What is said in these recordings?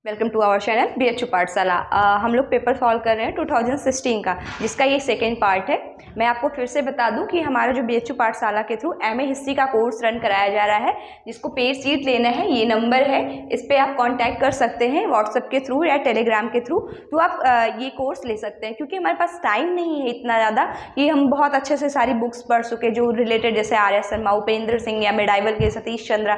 Welcome to our channel BHU पाठशाला। हम लोग पेपर सॉल्व कर रहे हैं 2016 का, जिसका ये सेकेंड पार्ट है। मैं आपको फिर से बता दूं कि हमारा जो BHU पाठशाला के थ्रू MA हिस्ट्री का कोर्स रन कराया जा रहा है, जिसको पेड सीट लेना है। ये नंबर है, इस पर आप कांटेक्ट कर सकते हैं व्हाट्सएप के थ्रू या टेलीग्राम के थ्रू। तो आप ये कोर्स ले सकते हैं, क्योंकि हमारे पास टाइम नहीं है इतना ज़्यादा कि हम बहुत अच्छे से सारी बुक्स पढ़ सके जो रिलेटेड, जैसे आर्य शर्मा, उपेंद्र सिंह, या मेडाइवल के सतीश चंद्र,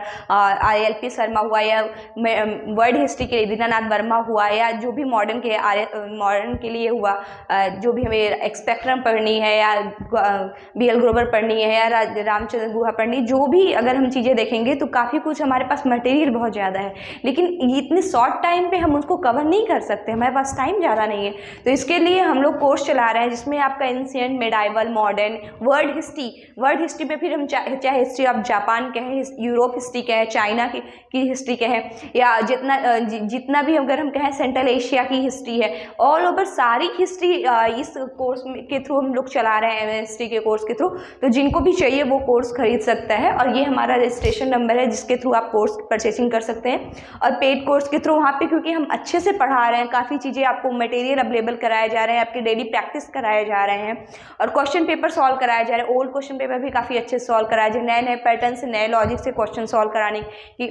ILP शर्मा हुआ, या वर्ल्ड हिस्ट्री के दीनानाथ वर्मा हुआ, या जो भी मॉडर्न के लिए हुआ, जो भी हमें एक्सपेक्ट्रम पढ़नी है, या BL ग्रोवर पढ़नी है, या रामचंद्र गुहा पढ़नी, जो भी अगर हम चीज़ें देखेंगे तो काफ़ी कुछ हमारे पास मटेरियल बहुत ज़्यादा है, लेकिन इतने शॉर्ट टाइम पे हम उसको कवर नहीं कर सकते, हमारे पास टाइम ज़्यादा नहीं है। तो इसके लिए हम लोग कोर्स चला रहे हैं, जिसमें आपका ancient, medieval, modern, world history में फिर हम चाहे हिस्ट्री ऑफ जापान कहें, यूरोप हिस्ट्री कहें, चाइना की हिस्ट्री कहें, या जितना भी अगर हम कहें सेंट्रल एशिया की हिस्ट्री है, ऑल ओवर सारी हिस्ट्री इस कोर्स के थ्रू हम लोग चला रहे हैं, MA हिस्ट्री के कोर्स के थ्रू। तो जिनको भी चाहिए वो कोर्स खरीद सकता है, और ये हमारा रजिस्ट्रेशन नंबर है, जिसके थ्रू आप कोर्स परचेसिंग कर सकते हैं। और पेड कोर्स के थ्रू वहाँ पे, क्योंकि हम अच्छे से पढ़ा रहे हैं, काफ़ी चीज़ें आपको मटेरियल अवेलेबल कराए जा रहे हैं, आपकी डेली प्रैक्टिस कराए जा रहे हैं, और क्वेश्चन पेपर सॉल्व कराए जा रहे हैं। ओल्ड क्वेश्चन पेपर भी काफ़ी अच्छे से सॉल्व कराए जा रहे हैं, नए पैटर्न से, नए लॉजिक से क्वेश्चन सॉल्व कराने की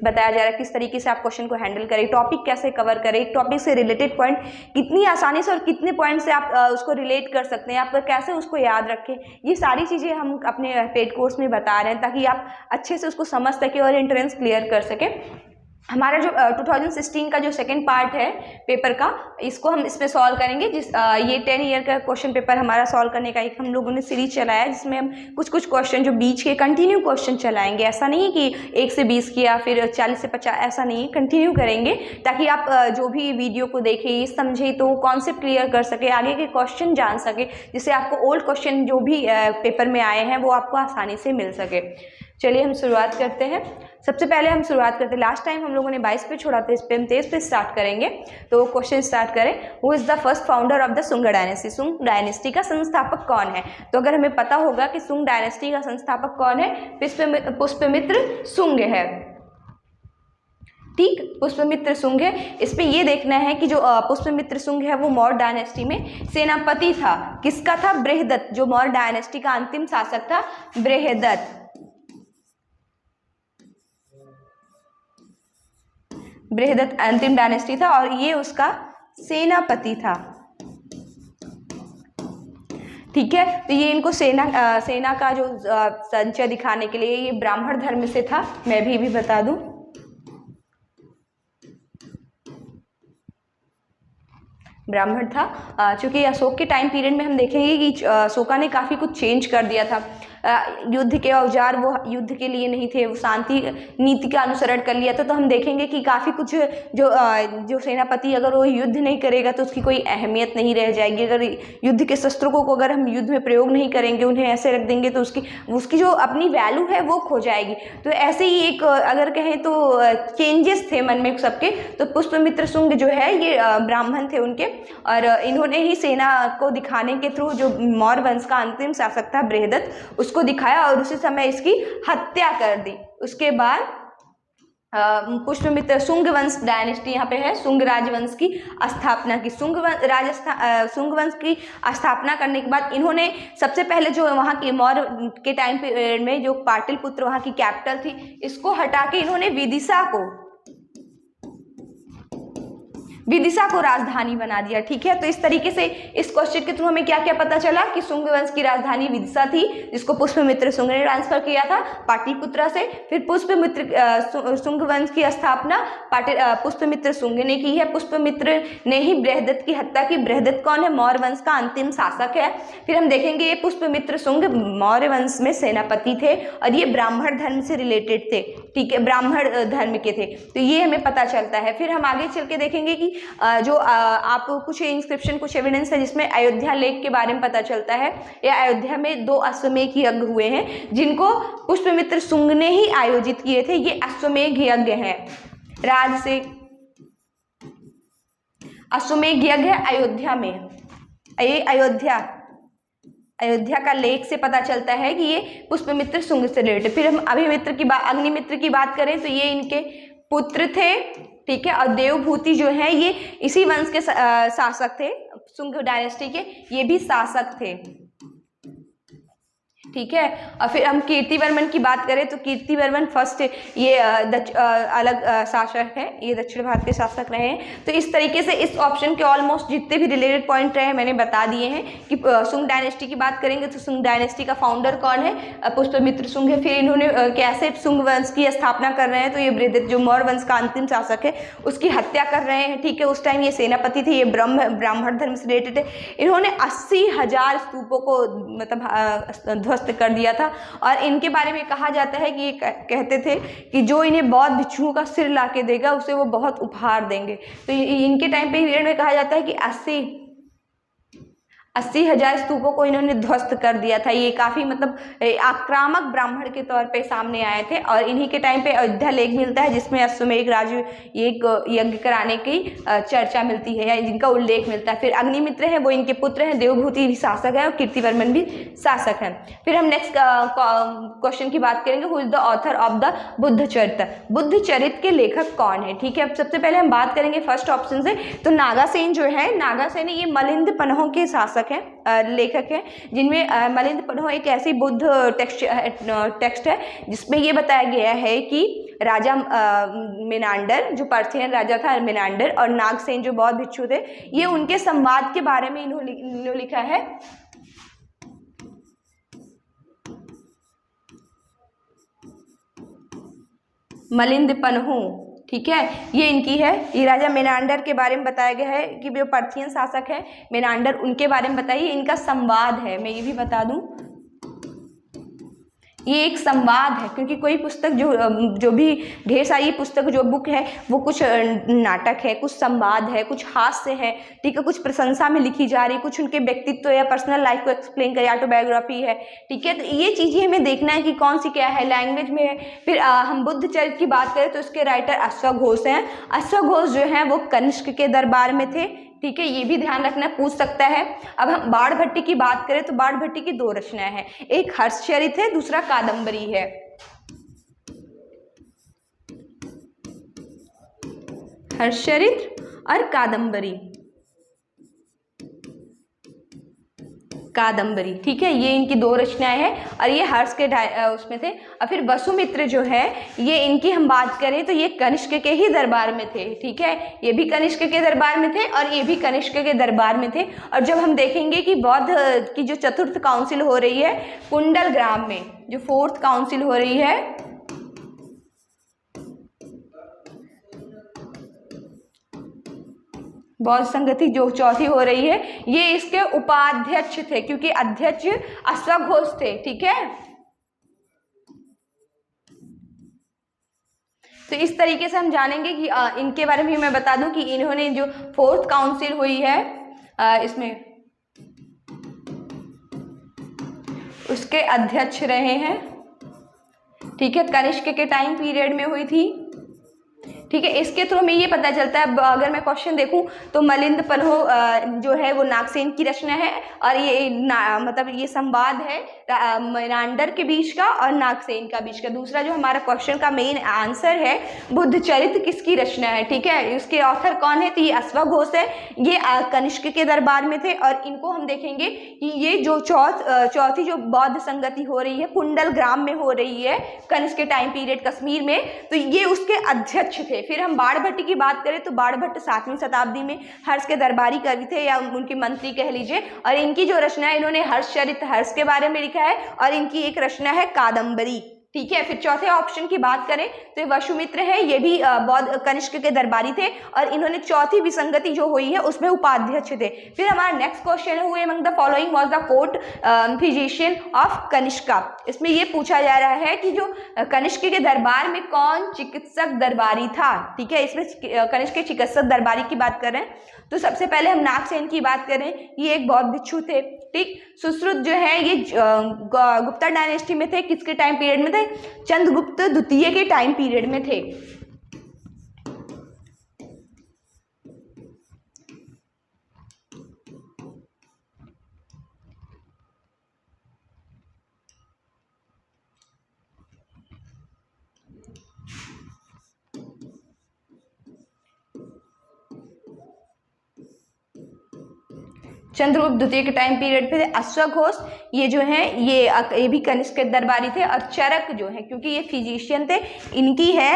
बताया जा रहा है, किस तरीके से आप क्वेश्चन को हैंडल करें, टॉपिक कैसे कवर करें, एक टॉपिक से रिलेटेड पॉइंट कितनी आसानी से और कितने पॉइंट से आप उसको रिलेट कर सकते हैं, आप कैसे उसको याद रखें, ये सारी चीज़ें हम अपने पेड कोर्स में बता रहे हैं, ताकि आप अच्छे से उसको समझ सकें और एंट्रेंस क्लियर कर सकें। हमारा जो 2016 का जो सेकंड पार्ट है पेपर का, इसको हम इसमें सॉल्व करेंगे। ये 10 ईयर का क्वेश्चन पेपर हमारा सॉल्व करने का एक हम लोगों ने सीरीज चलाया है, जिसमें हम कुछ क्वेश्चन जो बीच के कंटिन्यू क्वेश्चन चलाएंगे। ऐसा नहीं है कि 1 से 20 किया फिर 40 से 50, ऐसा नहीं है, कंटिन्यू करेंगे, ताकि आप जो भी वीडियो को देखें, समझे, तो कॉन्सेप्ट क्लियर कर सके, आगे के क्वेश्चन जान सके, जिससे आपको ओल्ड क्वेश्चन जो भी पेपर में आए हैं वो आपको आसानी से मिल सके। चलिए हम शुरुआत करते हैं। सबसे पहले हम शुरुआत करते हैं, लास्ट टाइम हम लोगों ने 22 पे छोड़ा था, इस पे हम 23 पे स्टार्ट करेंगे। तो क्वेश्चन स्टार्ट करें, who is the first founder of the सुंग डायनेस्टी? सुंग डायनेस्टी का संस्थापक कौन है? तो अगर हमें पता होगा कि सुंग डायनेस्टी का संस्थापक कौन है, पुष्यमित्र सुंग है। ठीक, पुष्यमित्र सुंग है। इस पे ये देखना है कि जो पुष्यमित्र सुंग है वो मौर्य डायनेस्टी में सेनापति था। किसका था? बृहदत्त, जो मौर्य डायनेस्टी का अंतिम शासक था, बृहदत्त। बृहदत्त अंतिम डायनेस्टी था, और ये उसका सेनापति था। ठीक है, तो ये इनको सेना का जो संचय दिखाने के लिए, ये ब्राह्मण धर्म से था। मैं भी बता दूं, ब्राह्मण था। चूंकि अशोक के टाइम पीरियड में हम देखेंगे कि अशोका ने काफ़ी कुछ चेंज कर दिया था। युद्ध के औजार वो युद्ध के लिए नहीं थे, वो शांति नीति का अनुसरण कर लिया था। तो हम देखेंगे कि काफ़ी कुछ जो सेनापति, अगर वो युद्ध नहीं करेगा तो उसकी कोई अहमियत नहीं रह जाएगी। अगर युद्ध के शस्त्रों को अगर हम युद्ध में प्रयोग नहीं करेंगे, उन्हें ऐसे रख देंगे, तो उसकी जो अपनी वैल्यू है वो खो जाएगी। तो ऐसे ही एक अगर कहें तो चेंजेस थे मन में सबके। तो पुष्यमित्र सुंग जो है ये ब्राह्मण थे उनके, और इन्होंने ही सेना को दिखाने के थ्रू जो मौर्य वंश का अंतिम शासक था बृहदत्त, उसको दिखाया, और उसी समय इसकी हत्या कर दी। उसके बाद पुष्यमित्र सुंग वंश डायनेस्टी यहाँ पे है, सुंग राजवंश की स्थापना की। सुंग वंश की स्थापना करने के बाद इन्होंने सबसे पहले जो वहाँ की मौर्य के टाइम पीरियड में जो पाटलिपुत्र वहाँ की कैपिटल थी, इसको हटा के इन्होंने विदिशा को राजधानी बना दिया। ठीक है, तो इस तरीके से इस क्वेश्चन के थ्रू हमें क्या क्या पता चला कि सुंग वंश की राजधानी विदिशा थी, जिसको पुष्यमित्र सुंग ने ट्रांसफर किया था पाटलिपुत्र से। फिर पुष्यमित्र सुंग वंश की स्थापना पुष्यमित्र सुंग ने की है। पुष्यमित्र ने ही बृहदत्त की हत्या की। बृहदत्त कौन है? मौर्य वंश का अंतिम शासक है। फिर हम देखेंगे ये पुष्यमित्र सुंग मौर्य वंश में सेनापति थे, और ये ब्राह्मण धर्म से रिलेटेड थे। ठीक है, ब्राह्मण धर्म के थे, तो ये हमें पता चलता है। फिर हम आगे चल के देखेंगे कि जो आप कुछ इंस्क्रिप्शन, कुछ एविडेंस है जिसमें अयोध्या लेक के बारे में पता चलता है। या अयोध्या में 2 अश्वमेध यज्ञ हुए हैं, जिनको पुष्यमित्र सुंग ने ही आयोजित किए थे। ये अश्वमेध यज्ञ है, राज से अश्वमेध यज्ञ है अयोध्या में। ये अयोध्या का लेख से पता चलता है कि ये पुष्यमित्र सुंग से रिलेटेड। फिर हम अग्निमित्र की बात करें तो ये इनके पुत्र थे, ठीक है। और देवभूति जो है ये इसी वंश के शासक थे, शुंग डायनेस्टी के ये भी शासक थे, ठीक है। और फिर हम कीर्तिवर्मन की बात करें तो कीर्तिवर्मन फर्स्ट ये अलग शासक है, ये दक्षिण भारत के शासक रहे हैं। तो इस तरीके से इस ऑप्शन के ऑलमोस्ट जितने भी रिलेटेड पॉइंट रहे मैंने बता दिए हैं। कि शुंग डायनेस्टी की बात करेंगे तो शुंग डायनेस्टी का फाउंडर कौन है, पुष्पमित्र शुंग है। फिर इन्होंने कैसे शुंग वंश की स्थापना कर रहे हैं, तो ये बृहदित जो मौर्य वंश का अंतिम शासक है उसकी हत्या कर रहे हैं, ठीक है। उस टाइम ये सेनापति थे, ये ब्राह्मण धर्म से रिलेटेड है। इन्होंने 80,000 स्तूपों को मतलब ध्वस्त कर दिया था। और इनके बारे में कहा जाता है कि ये कहते थे कि जो इन्हें बौद्ध भिक्षुओं का सिर ला के देगा उसे वो बहुत उपहार देंगे। तो इनके टाइम पे पीरियड में कहा जाता है कि 80,000 स्तूपों को इन्होंने ध्वस्त कर दिया था। ये काफ़ी मतलब आक्रामक ब्राह्मण के तौर पे सामने आए थे। और इन्हीं के टाइम पे अयोध्या लेख मिलता है जिसमें अश्वमेध राजू एक यज्ञ कराने की चर्चा मिलती है या जिनका उल्लेख मिलता है। फिर अग्निमित्र हैं, वो इनके पुत्र हैं, देवभूति भी शासक है और कीर्तिवर्मन भी शासक हैं। फिर हम नेक्स्ट क्वेश्चन की बात करेंगे, who is the author of the Buddha चरित्र। बुद्ध चरित्र के लेखक कौन है, ठीक है। अब सबसे पहले हम बात करेंगे फर्स्ट ऑप्शन से, तो नागासेन जो है, नागासेन ये मलिंद पन्हों के शासक हैं, लेखक हैं, जिनमें मलिंद पन्हो एक ऐसी बुद्ध टेक्स्ट है जिसमें ये बताया गया है कि राजा मेनांडर जो पर्थियन राजा था मेनांडर और नागसेन जो बौद्ध भिक्षु थे, ये उनके संवाद के बारे में इन्होंने लिखा है। मलिंद पन्हो, ठीक है, ये इनकी है। ये राजा मेनांडर के बारे में बताया गया है कि जो पर्थियन शासक है मेनांडर, उनके बारे में बताइए। इनका संवाद है, मैं ये भी बता दूं, ये एक संवाद है, क्योंकि कोई पुस्तक जो भी ढेर सारी पुस्तक जो बुक है वो कुछ नाटक है, कुछ संवाद है, कुछ हास्य है, ठीक है, कुछ प्रशंसा में लिखी जा रही, कुछ उनके व्यक्तित्व या पर्सनल लाइफ को एक्सप्लेन करे, ऑटोबायोग्राफी है, ठीक है। तो ये चीज़ें हमें देखना है कि कौन सी क्या है, लैंग्वेज में है। फिर हम बुद्ध चरित्र की बात करें तो इसके राइटर अश्वघोष हैं। अश्वघोष जो हैं वो कनिष्क के दरबार में थे, ठीक है, ये भी ध्यान रखना, पूछ सकता है। अब हम बाणभट्टी की बात करें तो बाणभट्टी की 2 रचनाएं हैं, एक हर्षचरित है, दूसरा कादम्बरी है। हर्षचरित और कादम्बरी, कादम्बरी, ठीक है, ये इनकी 2 रचनाएं हैं और ये हर्ष के उसमें थे। और फिर वसुमित्र जो है, ये इनकी हम बात करें तो ये कनिष्क के ही दरबार में थे, ठीक है, ये भी कनिष्क के दरबार में थे और ये भी कनिष्क के दरबार में थे। और जब हम देखेंगे कि बौद्ध की जो चतुर्थ काउंसिल हो रही है कुंडल ग्राम में, जो 4th काउंसिल हो रही है, बौद्ध संगति जो 4थी हो रही है, ये इसके उपाध्यक्ष थे, क्योंकि अध्यक्ष अश्वघोष थे, ठीक है। तो इस तरीके से हम जानेंगे कि इनके बारे में मैं बता दूं कि इन्होंने जो 4th काउंसिल हुई है इसमें उसके अध्यक्ष रहे हैं, ठीक है, कनिष्क के टाइम पीरियड में हुई थी, ठीक है। इसके थ्रू में ये पता चलता है, अगर मैं क्वेश्चन देखूं तो मलिंद पन्हो जो है वो नागसेन की रचना है और ये मतलब ये संवाद है मेनांडर के बीच का और नागसेन का बीच का। दूसरा जो हमारा क्वेश्चन का मेन आंसर है बुद्ध चरित्र किसकी रचना है, ठीक है, इसके ऑथर कौन है, तो ये अश्वघोष है, ये कनिष्क के दरबार में थे। और इनको हम देखेंगे कि ये जो चौथी जो बौद्ध संगति हो रही है कुंडल ग्राम में हो रही है कनिष्क के टाइम पीरियड कश्मीर में, तो ये उसके अध्यक्ष थे। फिर हम बाणभट्ट की बात करें तो बाणभट्ट 7वीं शताब्दी में हर्ष के दरबारी कवि थे या उनके मंत्री कह लीजिए। और इनकी जो रचना है, इन्होंने हर्षचरित हर्ष के बारे में लिखा है और इनकी एक रचना है कादम्बरी, ठीक है। फिर चौथे ऑप्शन की बात करें तो ये वसुमित्र है, ये भी बौद्ध कनिष्क के दरबारी थे और इन्होंने चौथी विसंगति जो हुई है उसमें उपाध्यक्ष थे। फिर हमारा नेक्स्ट क्वेश्चन हुए among the following was the court physician of Kanishka. इसमें ये पूछा जा रहा है कि जो कनिष्क के दरबार में कौन चिकित्सक दरबारी था, ठीक है। इसमें कनिष्क के चिकित्सक दरबारी की बात करें तो सबसे पहले हम नागसेन की बात करें, ये एक बौद्ध भिक्षु थे, ठीक। सुश्रुत जो है ये गुप्ता डायनेस्टी में थे, किसके टाइम पीरियड में थे, चंद्रगुप्त द्वितीय के टाइम पीरियड में थे। चंद्रगुप्त द्वितीय के टाइम पीरियड पे थे। अश्वघोष ये जो हैं ये भी कनिष्क के दरबारी थे। और चरक जो है, क्योंकि ये फिजिशियन थे, इनकी है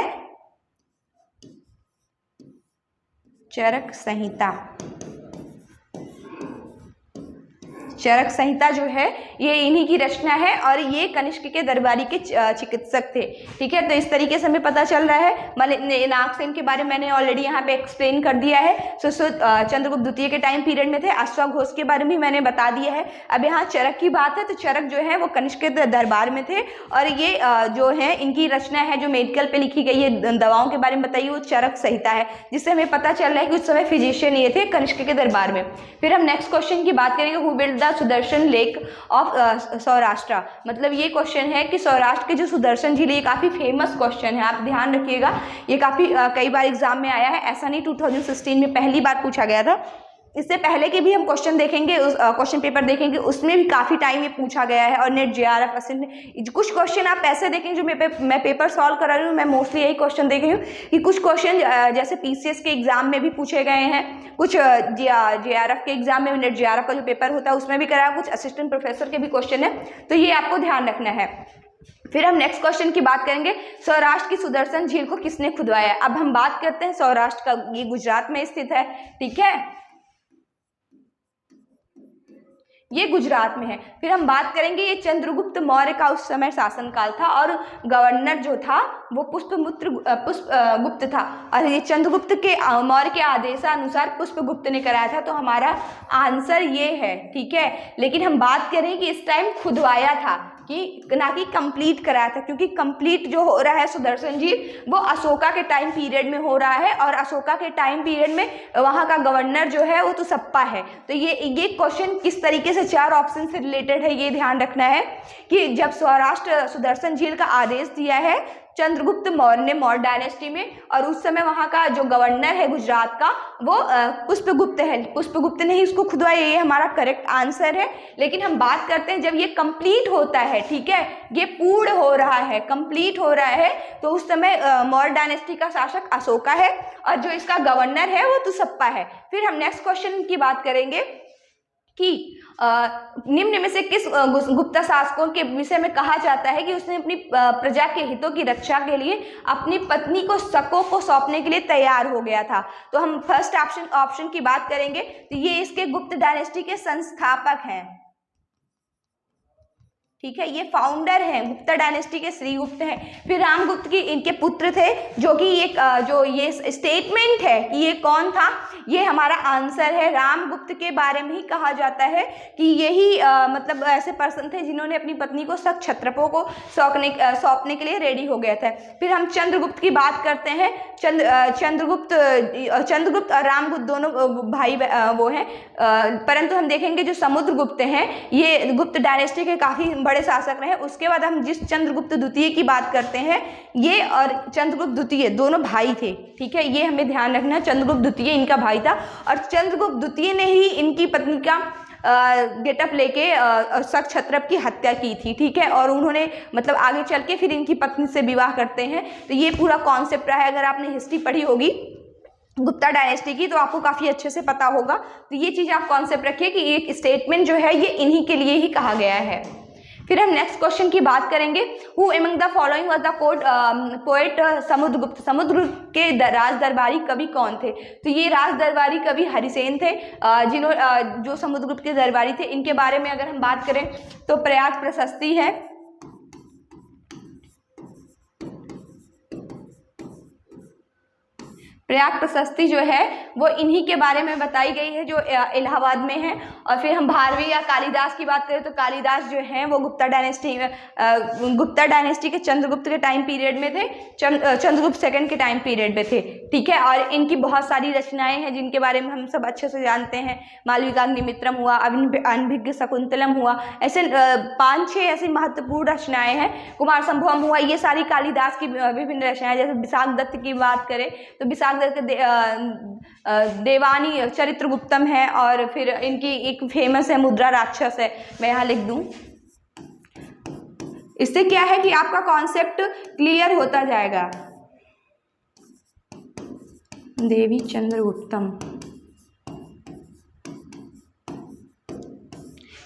चरक संहिता। चरक संहिता जो है ये इन्हीं की रचना है और ये कनिष्क के दरबारी के चिकित्सक थे। ठीक है, तो इस तरीके से हमें पता चल रहा है। नागसेन के बारे में मैंने ऑलरेडी यहाँ पे एक्सप्लेन कर दिया है। चंद्रगुप्त द्वितीय के टाइम पीरियड में थे। अश्वघोष के बारे में मैंने बता दिया है। अब यहाँ चरक की बात है, तो चरक जो है वो कनिष्क के दरबार में थे और ये जो है इनकी रचना है जो मेडिकल पे लिखी गई है, दवाओं के बारे में बताइए, वो चरक संहिता है, जिससे हमें पता चल रहा है कि उस समय फिजिशियन ये थे कनिष्क के दरबार में। फिर हम नेक्स्ट क्वेश्चन की बात करेंगे, who build the Sudarshan lake of Saurashtra. मतलब ये क्वेश्चन है कि सौराष्ट्र के जो सुदर्शन झील, ये काफी फेमस क्वेश्चन है, आप ध्यान रखिएगा। ये काफी कई बार एग्जाम में आया है, ऐसा नहीं 2016 में पहली बार पूछा गया था। इससे पहले के भी हम क्वेश्चन देखेंगे, उस क्वेश्चन पेपर देखेंगे, उसमें भी काफ़ी टाइम ये पूछा गया है। और नेट JRF असिस्टेंट, कुछ क्वेश्चन आप ऐसे देखेंगे जो मैं पेपर सॉल्व करा रही हूँ, मैं मोस्टली यही क्वेश्चन देख रही हूँ कि कुछ क्वेश्चन जैसे PCS के एग्जाम में भी पूछे गए हैं, कुछ JRF के एग्जाम में, नेट JRF का जो पेपर होता है उसमें भी कराया, कुछ असिस्टेंट प्रोफेसर के भी क्वेश्चन है, तो ये आपको ध्यान रखना है। फिर हम नेक्स्ट क्वेश्चन की बात करेंगे, सौराष्ट्र की सुदर्शन झील को किसने खुदवाया। अब हम बात करते हैं सौराष्ट्र का, ये गुजरात में स्थित है। ठीक है, ये गुजरात में है। फिर हम बात करेंगे, ये चंद्रगुप्त मौर्य का उस समय शासनकाल था और गवर्नर जो था वो पुष्पगुप्त था। और ये चंद्रगुप्त के मौर्य के आदेशानुसार पुष्पगुप्त ने कराया था। तो हमारा आंसर ये है। ठीक है, लेकिन हम बात करें कि इस टाइम खुदवाया था कि ना कि कंप्लीट कराया था, क्योंकि कंप्लीट जो हो रहा है सुदर्शन झील वो अशोका के टाइम पीरियड में हो रहा है और अशोका के टाइम पीरियड में वहाँ का गवर्नर जो है वो तो सप्पा है। तो ये क्वेश्चन किस तरीके से 4 ऑप्शन से रिलेटेड है, ये ध्यान रखना है कि जब सौराष्ट्र सुदर्शन झील का आदेश दिया है चंद्रगुप्त मौर्य ने मौर्य डायनेस्टी में, और उस समय वहाँ का जो गवर्नर है गुजरात का वो पुष्पगुप्त है। पुष्पगुप्त ने ही इसको खुदवाया, ये हमारा करेक्ट आंसर है। लेकिन हम बात करते हैं जब ये कंप्लीट होता है, ठीक है, ये पूर्ण हो रहा है, कंप्लीट हो रहा है, तो उस समय मौर्य डायनेस्टी का शासक अशोका है और जो इसका गवर्नर है वो तुसप्पा है। फिर हम नेक्स्ट क्वेश्चन की बात करेंगे कि निम्न में से किस गुप्ता शासकों के विषय में कहा जाता है कि उसने अपनी प्रजा के हितों की रक्षा के लिए अपनी पत्नी को शकों को सौंपने के लिए तैयार हो गया था। तो हम फर्स्ट ऑप्शन की बात करेंगे, तो ये इसके गुप्त डायनेस्टी के संस्थापक हैं। ठीक है, ये फाउंडर हैं, गुप्ता डायनेस्टी के श्रीगुप्त हैं। फिर रामगुप्त की इनके पुत्र थे, जो कि ये स्टेटमेंट है कि ये कौन था, ये हमारा आंसर है। रामगुप्त के बारे में ही कहा जाता है कि यही मतलब ऐसे पर्सन थे जिन्होंने अपनी पत्नी को शक क्षत्रपों को सौंपने के लिए रेडी हो गए थे। फिर हम चंद्रगुप्त की बात करते हैं। चंद्रगुप्त और रामगुप्त दोनों भाई वो हैं, परंतु हम देखेंगे जो समुद्रगुप्त हैं ये गुप्त डायनेस्टी के काफ़ी बड़े शासक रहे। उसके बाद हम जिस चंद्रगुप्त द्वितीय की बात करते हैं, ये और चंद्रगुप्त द्वितीय दोनों भाई थे। ठीक है, ये हमें ध्यान रखना है, चंद्रगुप्त द्वितीय इनका भाई था और चंद्रगुप्त द्वितीय ने ही इनकी पत्नी का गेटअप लेके शक क्षत्रप की हत्या की थी। ठीक है, और उन्होंने मतलब आगे चल के फिर इनकी पत्नी से विवाह करते हैं। तो ये पूरा कॉन्सेप्ट रहा है, अगर आपने हिस्ट्री पढ़ी होगी गुप्ता डायनेस्टी की तो आपको काफ़ी अच्छे से पता होगा। तो ये चीज़ आप कॉन्सेप्ट रखिए कि एक स्टेटमेंट जो है ये इन्हीं के लिए ही कहा गया है। फिर हम नेक्स्ट क्वेश्चन की बात करेंगे, who among the following was the poet Samudragupta. Samudragupta के राज दरबारी कवि कौन थे। तो ये राज दरबारी कवि हरिसेन थे, जो समुद्रगुप्त के दरबारी थे। इनके बारे में अगर हम बात करें तो प्रयाग प्रशस्ति है, प्रयाग प्रशस्ति जो है वो इन्हीं के बारे में बताई गई है जो इलाहाबाद में है। और फिर हम भारवी या कालिदास की बात करें तो कालिदास जो है वो गुप्ता डायनेस्टी के चंद्रगुप्त के टाइम पीरियड में थे, चंद्रगुप्त सेकंड के टाइम पीरियड में थे। ठीक है, और इनकी बहुत सारी रचनाएं हैं जिनके बारे में हम सब अच्छे से जानते हैं। मालविकाग्निमित्रम हुआ, अनभिज्ञ शकुंतलम हुआ, ऐसे 5-6 ऐसी महत्वपूर्ण रचनाएं हैं। कुमार संभवम हुआ, ये सारी कालिदास की विभिन्न रचनाएं। जैसे विशाख दत्त की बात करें तो विशाख देवानी चरित्रगुप्तम है, और फिर इनकी एक फेमस है मुद्रा राक्षस है, मैं यहाँ लिख दूं। इससे क्या है कि आपका कॉन्सेप्ट क्लियर होता जाएगा। देवी चंद्रगुप्तम,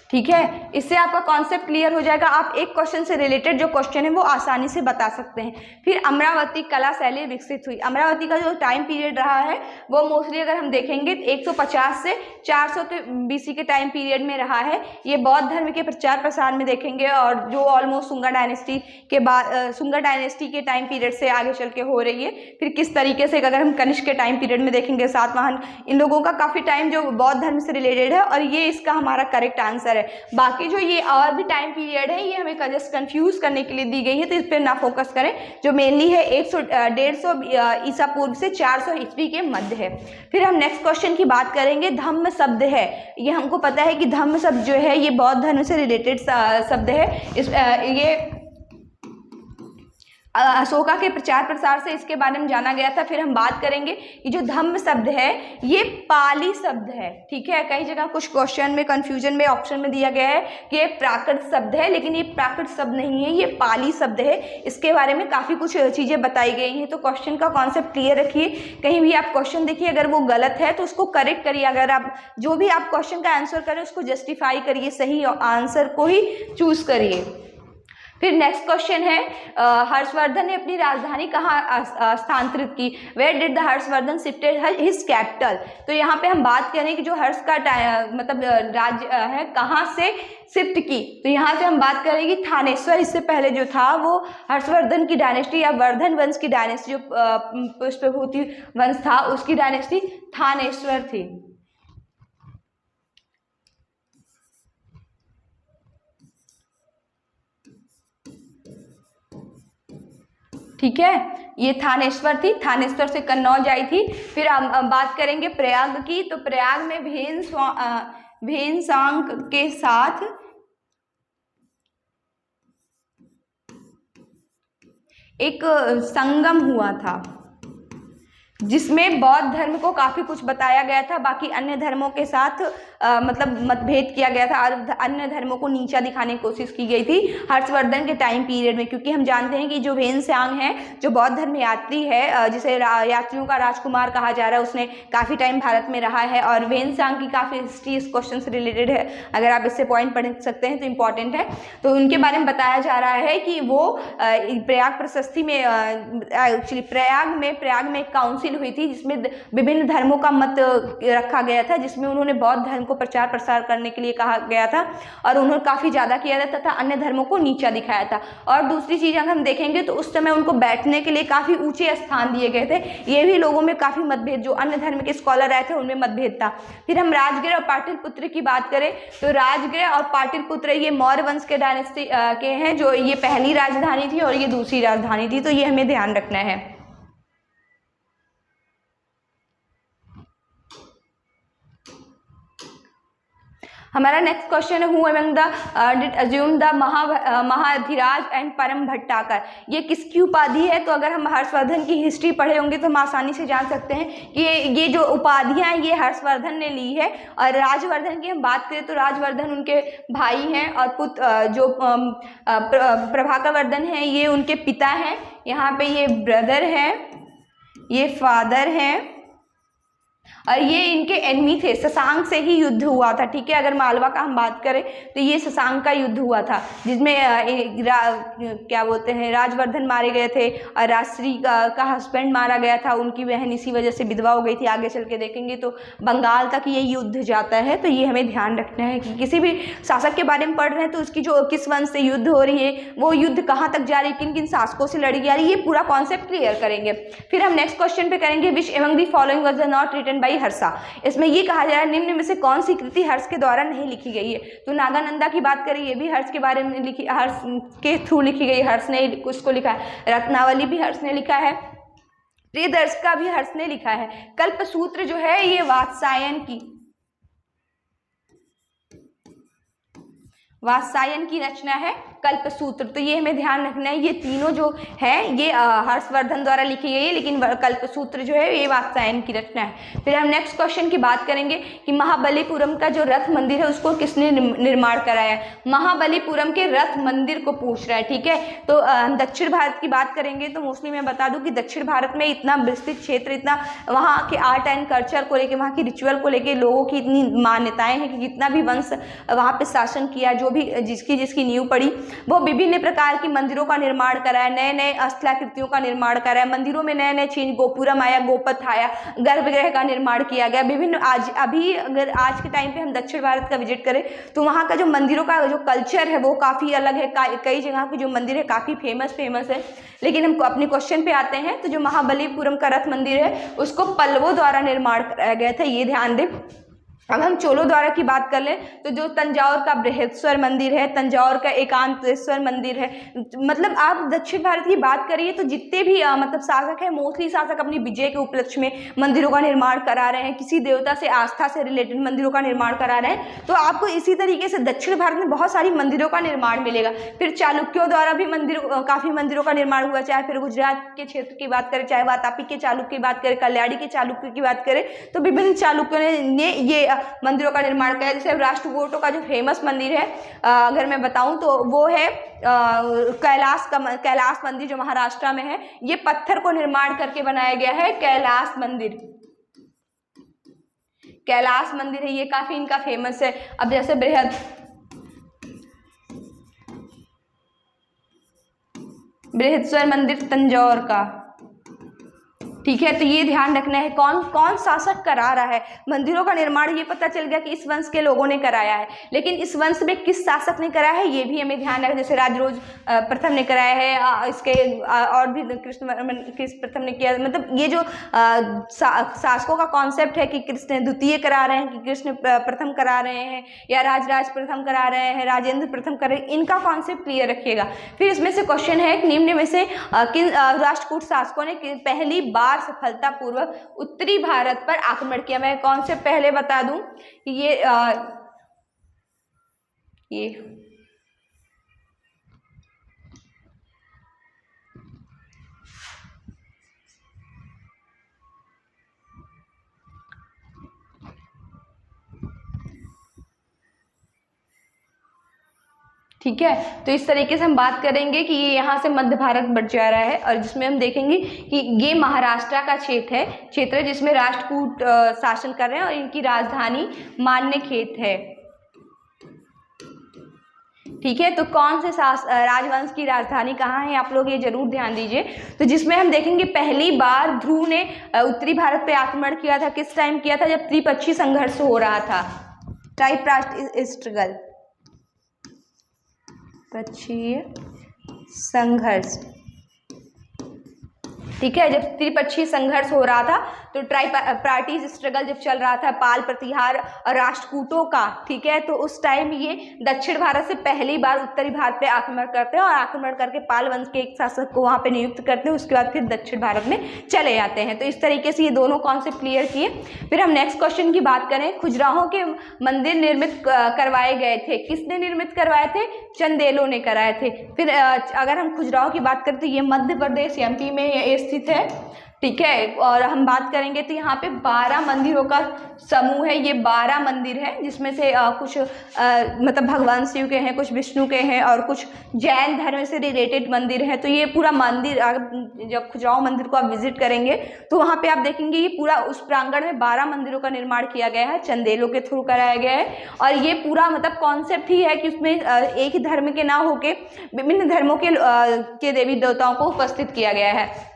ठीक है, इससे आपका कॉन्सेप्ट क्लियर हो जाएगा। आप एक क्वेश्चन से रिलेटेड जो क्वेश्चन है वो आसानी से बता सकते हैं। फिर अमरावती कला शैली विकसित हुई। अमरावती का जो टाइम पीरियड रहा है वो मोस्टली अगर हम देखेंगे 150 से 400 BC के टाइम पीरियड में रहा है। ये बौद्ध धर्म के प्रचार प्रसार में देखेंगे और जो ऑलमोस्ट सुंगा डायनेस्टी के बाद सुंगा डायनेस्टी के टाइम पीरियड से आगे चल के हो रही है। फिर किस तरीके से अगर हम कनिष्क के टाइम पीरियड में देखेंगे, सातवाहन, इन लोगों का काफ़ी टाइम जो बौद्ध धर्म से रिलेटेड है और ये इसका हमारा करेक्ट आंसर है। बाकी जो ये और भी टाइम पीरियड है ये हमें जस्ट कंफ्यूज करने के लिए दी गई है, तो इस पर ना फोकस करें। जो मेनली है 150 ईसा पूर्व से 400 ईस्वी के मध्य है। फिर हम नेक्स्ट क्वेश्चन की बात करेंगे। धम्म शब्द है, ये हमको पता है कि धम्म शब्द जो है ये बौद्ध धर्म से रिलेटेड शब्द है। ये अशोका के प्रचार प्रसार से इसके बारे में जाना गया था। फिर हम बात करेंगे कि जो धम्म शब्द है ये पाली शब्द है। ठीक है, कई जगह कुछ क्वेश्चन में कंफ्यूजन में ऑप्शन में दिया गया है कि ये प्राकृत शब्द है, लेकिन ये प्राकृत शब्द नहीं है, ये पाली शब्द है। इसके बारे में काफ़ी कुछ चीज़ें बताई गई हैं। तो क्वेश्चन का कॉन्सेप्ट क्लियर रखिए। कहीं भी आप क्वेश्चन देखिए, अगर वो गलत है तो उसको करेक्ट करिए। अगर आप जो भी आप क्वेश्चन का आंसर करें उसको जस्टिफाई करिए, सही आंसर को ही चूज करिए। फिर नेक्स्ट क्वेश्चन है, हर्षवर्धन ने अपनी राजधानी कहाँ स्थानांतरित की? Where did the Harshavardhan shifted his capital? तो यहाँ पे हम बात करें कि जो हर्ष का मतलब राज्य है कहाँ से शिफ्ट की, तो यहाँ से हम बात करेंगे थानेश्वर। इससे पहले जो था वो हर्षवर्धन की डायनेस्टी या वर्धन वंश की डायनेस्टी, जो पुष्पभूति वंश था उसकी डायनेस्टी थानेश्वर थी। ठीक है, ये थानेश्वर थी, थानेश्वर से कन्नौज आई थी। फिर हम बात करेंगे प्रयाग की। तो प्रयाग में भेनसांग के साथ एक संगम हुआ था जिसमें बौद्ध धर्म को काफ़ी कुछ बताया गया था, बाकी अन्य धर्मों के साथ मतलब मतभेद किया गया था और अन्य धर्मों को नीचा दिखाने की कोशिश की गई थी हर्षवर्धन के टाइम पीरियड में। क्योंकि हम जानते हैं कि जो भेनसांग है, जो बौद्ध धर्म यात्री है, जिसे यात्रियों का राजकुमार कहा जा रहा है, उसने काफ़ी टाइम भारत में रहा है और भेनसांग की काफ़ी हिस्ट्री इस क्वेश्चन से रिलेटेड है। अगर आप इससे पॉइंट पढ़ सकते हैं तो इम्पॉर्टेंट है। तो उनके बारे में बताया जा रहा है कि वो प्रयाग प्रशस्ति में एक्चुअली प्रयाग में एक काउंसिल हुई थी जिसमें विभिन्न धर्मों का मत रखा गया था, जिसमें उन्होंने बौद्ध धर्म को प्रचार प्रसार करने के लिए कहा गया था और उन्होंने काफ़ी ज़्यादा किया था तथा अन्य धर्मों को नीचा दिखाया था। और दूसरी चीज़ अगर हम देखेंगे तो उस समय उनको बैठने के लिए काफ़ी ऊंचे स्थान दिए गए थे। ये भी लोगों में काफ़ी मतभेद, जो अन्य धर्म के स्कॉलर आए थे उनमें मतभेद था। फिर हम राजगृह और पाटलिपुत्र की बात करें तो राजगृह और पाटलिपुत्र ये मौर्य वंश के डायनेस्टी के हैं, जो ये पहली राजधानी थी और ये दूसरी राजधानी थी, तो ये हमें ध्यान रखना है। हमारा नेक्स्ट क्वेश्चन है, who among the did assume the Mahadhiraj and Param Bhattakar? ये किसकी उपाधि है? तो अगर हम हर्षवर्धन की हिस्ट्री पढ़े होंगे तो हम आसानी से जान सकते हैं कि ये जो उपाधियां हैं ये हर्षवर्धन ने ली है। और राजवर्धन की हम बात करें तो राजवर्धन उनके भाई हैं और पुत्र जो प्रभाकर वर्धन हैं ये उनके पिता हैं। यहाँ पे ये ब्रदर हैं, ये फादर हैं और ये इनके एनिमी थे। शशांक से ही युद्ध हुआ था। ठीक है, अगर मालवा का हम बात करें तो ये शशांक का युद्ध हुआ था जिसमें क्या बोलते हैं राजवर्धन मारे गए थे और राजश्री का हस्बैंड मारा गया था। उनकी बहन इसी वजह से विधवा हो गई थी। आगे चल के देखेंगे तो बंगाल तक ये युद्ध जाता है। तो ये हमें ध्यान रखना है कि किसी भी शासक के बारे में पढ़ रहे हैं तो उसकी जो किस वंश से युद्ध हो रही है, वो युद्ध कहाँ तक जा रही है, किन किन शासकों से लड़ी जा रही है, ये पूरा कॉन्सेप्ट क्लियर करेंगे। फिर हम नेक्स्ट क्वेश्चन पे करेंगे, which among the following was not written by Harsha? इसमें ये कहा जा रहा है निम्न में से कौन सी कृति हर्ष के द्वारा नहीं लिखी गई है? तो नागानंदा की बात करें, ये भी हर्ष के बारे में लिखी, हर्ष के थ्रू लिखी गई, हर्ष ने उसको लिखा है। रत्नावली भी हर्ष ने लिखा है, प्रियदर्शिका भी हर्ष ने लिखा है। कल्पसूत्र जो है ये वात्सायन की रचना है। कल्पसूत्र, तो ये हमें ध्यान रखना है। ये तीनों जो है ये हर्षवर्धन द्वारा लिखी गई है, लेकिन कल्पसूत्र जो है ये वात्स्यायन की रचना है। फिर हम नेक्स्ट क्वेश्चन की बात करेंगे कि महाबलीपुरम का जो रथ मंदिर है उसको किसने निर्माण कराया है। महाबलीपुरम के रथ मंदिर को पूछ रहा है, ठीक है। तो हम दक्षिण भारत की बात करेंगे तो मोस्टली मैं बता दूं कि दक्षिण भारत में इतना विस्तृत क्षेत्र, इतना वहाँ के आर्ट एंड कल्चर को लेके, वहाँ की रिचुअल को लेके लोगों की इतनी मान्यताएं हैं कि जितना भी वंश वहाँ पे शासन किया, जो भी जिसकी नींव पड़ी, वो विभिन्न प्रकार की मंदिरों का निर्माण कराया, नए नए स्थलाकृतियों का निर्माण कराया, मंदिरों में नए नए चीज, गोपुरम आया, गोपथ आया, गर्भगृह का निर्माण किया गया। विभिन्न अगर आज के टाइम पे हम दक्षिण भारत का विजिट करें तो वहाँ का जो मंदिरों का जो कल्चर है वो काफ़ी अलग है। कई जगह की जो मंदिर है काफ़ी फेमस है। लेकिन हम अपने क्वेश्चन पे आते हैं, तो जो महाबलीपुरम का रथ मंदिर है उसको पल्लवों द्वारा निर्माण कराया गया था, ये ध्यान दें। अब हम चोलों द्वारा की बात कर लें तो जो तंजौर का बृहदेश्वर मंदिर है, तंजौर का एकांतेश्वर मंदिर है, मतलब आप दक्षिण भारत की बात करिए तो जितने भी मतलब शासक है, मोस्टली शासक अपनी विजय के उपलक्ष्य में मंदिरों का निर्माण करा रहे हैं, किसी देवता से आस्था से रिलेटेड मंदिरों का निर्माण करा रहे हैं। तो आपको इसी तरीके से दक्षिण भारत में बहुत सारी मंदिरों का निर्माण मिलेगा। फिर चालुक्यों द्वारा भी काफ़ी मंदिरों का निर्माण हुआ, चाहे फिर गुजरात के क्षेत्र की बात करें, चाहे वातापी के चालुक्य की बात करें, कल्याणी के चालुक्य की बात करें, तो विभिन्न चालुक्यों ने ये मंदिरों का निर्माण किया। जैसे राष्ट्रकूटों का जो फेमस मंदिर है अगर मैं बताऊं तो वो है कैलाश मंदिर जो महाराष्ट्र में है। ये पत्थर को निर्माण करके बनाया गया है, कैलाश मंदिर है, ये काफी इनका फेमस है। अब जैसे बृहदेश्वर मंदिर तंजौर का, ठीक है। तो ये ध्यान रखना है कौन कौन शासक करा रहा है मंदिरों का निर्माण। ये पता चल गया कि इस वंश के लोगों ने कराया है, लेकिन इस वंश में किस शासक ने कराया है ये भी हमें ध्यान रखना। जैसे राजरोज प्रथम ने कराया है, इसके और भी कृष्ण प्रथम ने किया। मतलब ये जो शासकों का कॉन्सेप्ट है कि कृष्ण द्वितीय करा रहे हैं, कि कृष्ण प्रथम करा रहे हैं, या राजराज प्रथम करा रहे हैं, राजेंद्र प्रथम कर रहे हैं, इनका कॉन्सेप्ट क्लियर रखिएगा। फिर इसमें से क्वेश्चन है निम्न में से किन राष्ट्रकूट शासकों ने पहली बार सफलतापूर्वक उत्तरी भारत पर आक्रमण किया। मैं कॉन्सेप्ट पहले बता दूं कि ये ठीक है। तो इस तरीके से हम बात करेंगे कि ये यहाँ से मध्य भारत बढ़ जा रहा है, और जिसमें हम देखेंगे कि ये महाराष्ट्र का क्षेत्र है जिसमें राष्ट्रकूट शासन कर रहे हैं, और इनकी राजधानी मान्यखेत है, ठीक है। तो कौन से राजवंश की राजधानी कहाँ है, आप लोग ये जरूर ध्यान दीजिए। तो जिसमें हम देखेंगे पहली बार ध्रुव ने उत्तरी भारत पे आक्रमण किया था। किस टाइम किया था, जब त्रिपक्षीय संघर्ष हो रहा था, ट्राइपार्टिट स्ट्रगल, पक्षीय संघर्ष, ठीक है। जब त्रिपक्षीय संघर्ष हो रहा था तो ट्राइपार्टिट स्ट्रगल जब चल रहा था, पाल प्रतिहार और राष्ट्रकूटों का, ठीक है। तो उस टाइम ये दक्षिण भारत से पहली बार उत्तरी भारत पे आक्रमण करते हैं, और आक्रमण करके पाल वंश के एक शासक को वहाँ पे नियुक्त करते हैं। उसके बाद फिर दक्षिण भारत में चले जाते हैं। तो इस तरीके से ये दोनों कॉन्सेप्ट क्लियर किए। फिर हम नेक्स्ट क्वेश्चन की बात करें, खुजराहों के मंदिर निर्मित करवाए गए थे, किसने निर्मित करवाए थे, चंदेलों ने कराए थे। फिर अगर हम खुजराहों की बात करें तो ये मध्य प्रदेश एमपी में स्थित है, ठीक है। और हम बात करेंगे तो यहाँ पे 12 मंदिरों का समूह है। ये 12 मंदिर है, जिसमें से कुछ मतलब भगवान शिव के हैं, कुछ विष्णु के हैं, और कुछ जैन धर्म से रिलेटेड मंदिर हैं। तो ये पूरा मंदिर जब खुजराहो मंदिर को आप विजिट करेंगे तो वहाँ पे आप देखेंगे ये पूरा उस प्रांगण में 12 मंदिरों का निर्माण किया गया है, चंदेलों के थ्रू कराया गया है। और ये पूरा मतलब कॉन्सेप्ट ही है कि उसमें एक ही धर्म के ना होके विभिन्न धर्मों के देवी देवताओं को उपस्थित किया गया है।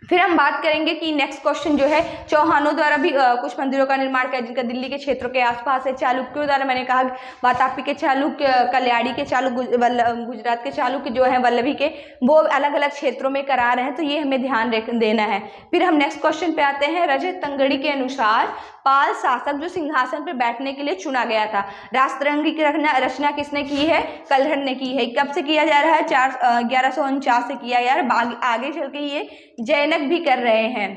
फिर हम बात करेंगे कि नेक्स्ट क्वेश्चन जो है, चौहानों द्वारा भी कुछ मंदिरों का निर्माण किया जिनका दिल्ली के क्षेत्रों के आसपास है। चालुक्यों द्वारा मैंने कहा वातापी के चालुक्य, कल्याणी के चालुक्य, गुजरात के चालुक्य जो है वल्लभी के, वो अलग अलग क्षेत्रों में करा रहे हैं। तो ये हमें ध्यान देना है। फिर हम नेक्स्ट क्वेश्चन पे आते हैं, रजत तंगड़ी के अनुसार पाल शासक जो सिंहासन पर बैठने के लिए चुना गया था, राजतरंगी की रचना किसने की है, कल्हड़ ने की है। कब से किया जा रहा है, 1149 से किया यार, आगे चल के ये जैनक भी कर रहे हैं,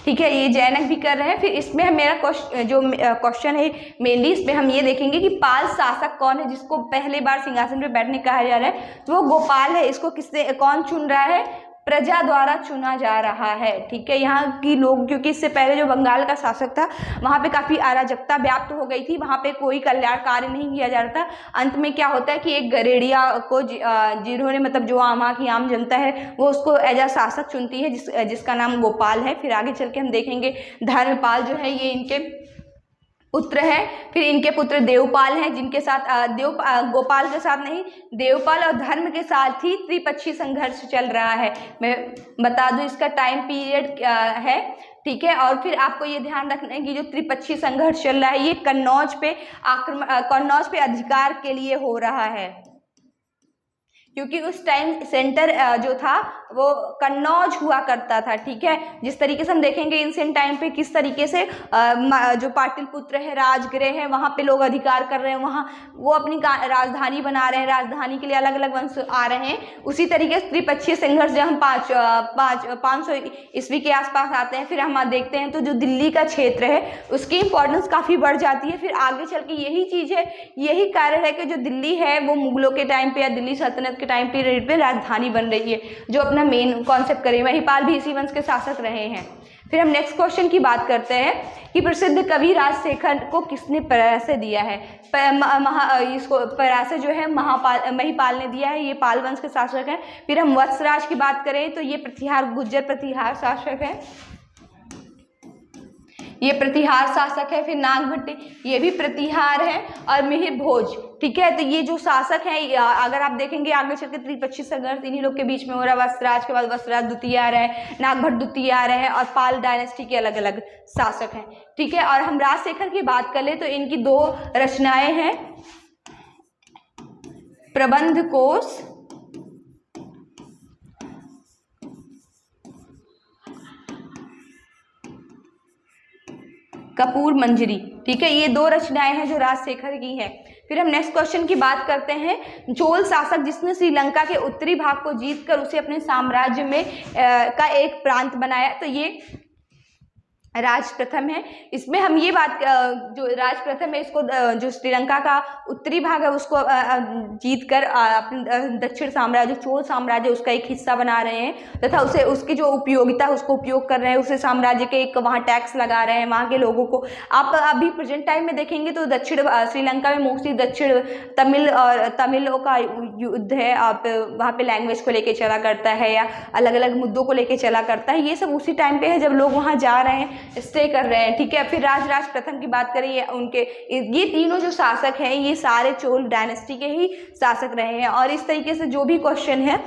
ठीक है, ये जैनक भी कर रहे हैं। फिर इसमें मेरा क्वेश्चन है मेनली, इसमें हम ये देखेंगे कि पाल शासक कौन है जिसको पहली बार सिंहासन पे बैठने कहा जा रहा है, तो वो गोपाल है। इसको कौन चुन रहा है? प्रजा द्वारा चुना जा रहा है। ठीक है, यहाँ की लोग, क्योंकि इससे पहले जो बंगाल का शासक था वहाँ पे काफ़ी अराजकता व्याप्त हो गई थी, वहाँ पे कोई कल्याण कार्य नहीं किया जा रहा था। अंत में क्या होता है कि एक गरेड़िया को जिन्होंने मतलब जो वहाँ की आम जनता है वो उसको एज आ शासक चुनती है, जिसका नाम गोपाल है। फिर आगे चल के हम देखेंगे धर्मपाल जो है ये इनके पुत्र है। फिर इनके पुत्र देवपाल हैं, जिनके साथ गोपाल के साथ नहीं, देवपाल और धर्म के साथ ही त्रिपक्षीय संघर्ष चल रहा है। मैं बता दूं इसका टाइम पीरियड है। ठीक है, और फिर आपको ये ध्यान रखना है कि जो त्रिपक्षीय संघर्ष चल रहा है ये कन्नौज पे अधिकार के लिए हो रहा है, क्योंकि उस टाइम सेंटर जो था वो कन्नौज हुआ करता था। ठीक है, जिस तरीके से हम देखेंगे एंशिएंट टाइम पे किस तरीके से जो पाटलिपुत्र है, राजगृह है, वहाँ पे लोग अधिकार कर रहे हैं, वहाँ वो अपनी राजधानी बना रहे हैं, राजधानी के लिए अलग अलग वंश आ रहे हैं। उसी तरीके से त्रिपक्षीय संघर्ष जब हम 500 ईस्वी के आसपास आते हैं, फिर हम देखते हैं तो जो दिल्ली का क्षेत्र है उसकी इंपॉर्टेंस काफ़ी बढ़ जाती है। फिर आगे चल के यही चीज़ है, यही कारण है कि जो दिल्ली है वो मुगलों के टाइम पे या दिल्ली सल्तनत के टाइम पीरियड पे राजधानी बन रही है, जो अपना मेन कॉन्सेप्ट करें। महिपाल भी इसी वंश के शासक रहे हैं। फिर हम नेक्स्ट क्वेश्चन की बात करते हैं कि प्रसिद्ध कवि राजशेखर को किसने पराशय दिया है? इसको पराशय जो है महिपाल ने दिया है, ये पाल वंश के शासक हैं। फिर हम वत्सराज की बात करें तो ये गुज्जर प्रतिहार शासक है, ये प्रतिहार शासक है। फिर नागभट्टी ये भी प्रतिहार है, और मिहिर भोज। ठीक है, तो ये जो शासक हैं, अगर आप देखेंगे आगे चल के त्रिपक्षीय संघर्ष इन्हीं लोग के बीच में हो रहा है। वत्सराज के बाद वत्सराज द्वितीय आ रहे हैं, नागभट्ट द्वितीय आ रहे हैं, और पाल डायनेस्टी के अलग अलग शासक हैं। ठीक है, और हम राजशेखर की बात कर ले तो इनकी 2 रचनाएं हैं, प्रबंध कोश कपूर मंजरी। ठीक है, ये 2 रचनाएं हैं जो राजशेखर की हैं। फिर हम नेक्स्ट क्वेश्चन की बात करते हैं। चोल शासक जिसने श्रीलंका के उत्तरी भाग को जीतकर उसे अपने साम्राज्य में का एक प्रांत बनाया, तो ये राज प्रथम है। इसमें हम ये बात, जो राज प्रथम है इसको जो श्रीलंका का उत्तरी भाग है उसको जीतकर अपने दक्षिण साम्राज्य चोल साम्राज्य उसका एक हिस्सा बना रहे हैं, तथा उसे उसकी जो उपयोगिता है उसको उपयोग कर रहे हैं, उसे साम्राज्य के एक वहाँ टैक्स लगा रहे हैं वहाँ के लोगों को। आप अभी प्रेजेंट टाइम में देखेंगे तो दक्षिण श्रीलंका में मोस्टली दक्षिण तमिलों का युद्ध है। आप वहाँ पे लैंग्वेज को लेके चला करता है या अलग अलग मुद्दों को लेके चला करता है। ये सब उसी टाइम पे है जब लोग वहाँ जा रहे हैं, स्टे कर रहे हैं। ठीक है, फिर राज प्रथम की बात करें, ये तीनों जो शासक हैं ये सारे चोल डायनेस्टी के ही शासक रहे हैं। और इस तरीके से जो भी क्वेश्चन है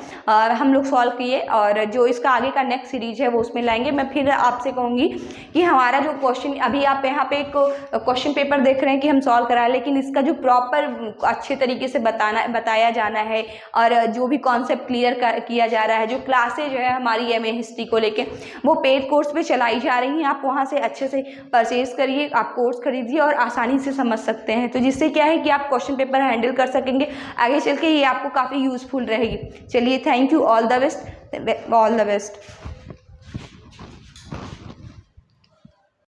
हम लोग सॉल्व किए, और जो इसका आगे का नेक्स्ट सीरीज है वो उसमें लाएंगे। मैं फिर आपसे कहूँगी कि हमारा जो क्वेश्चन अभी आप यहाँ पे एक क्वेश्चन पेपर देख रहे हैं कि हम सॉल्व करा, लेकिन इसका जो प्रॉपर अच्छे तरीके से बताया जाना है, और जो भी कॉन्सेप्ट क्लियर किया जा रहा है, जो क्लासेज है हमारी MA हिस्ट्री को लेके वो पेड कोर्स पे चलाई जा रही हैं। आप वहाँ से अच्छे से परचेज करिए, आप कोर्स खरीदिए और आसानी से समझ सकते हैं। तो जिससे क्या है कि आप क्वेश्चन पेपर हैंडल कर सकेंगे आगे चल के, ये आपको काफ़ी यूजफुल रहेगी। चलिए, thank you, all the best.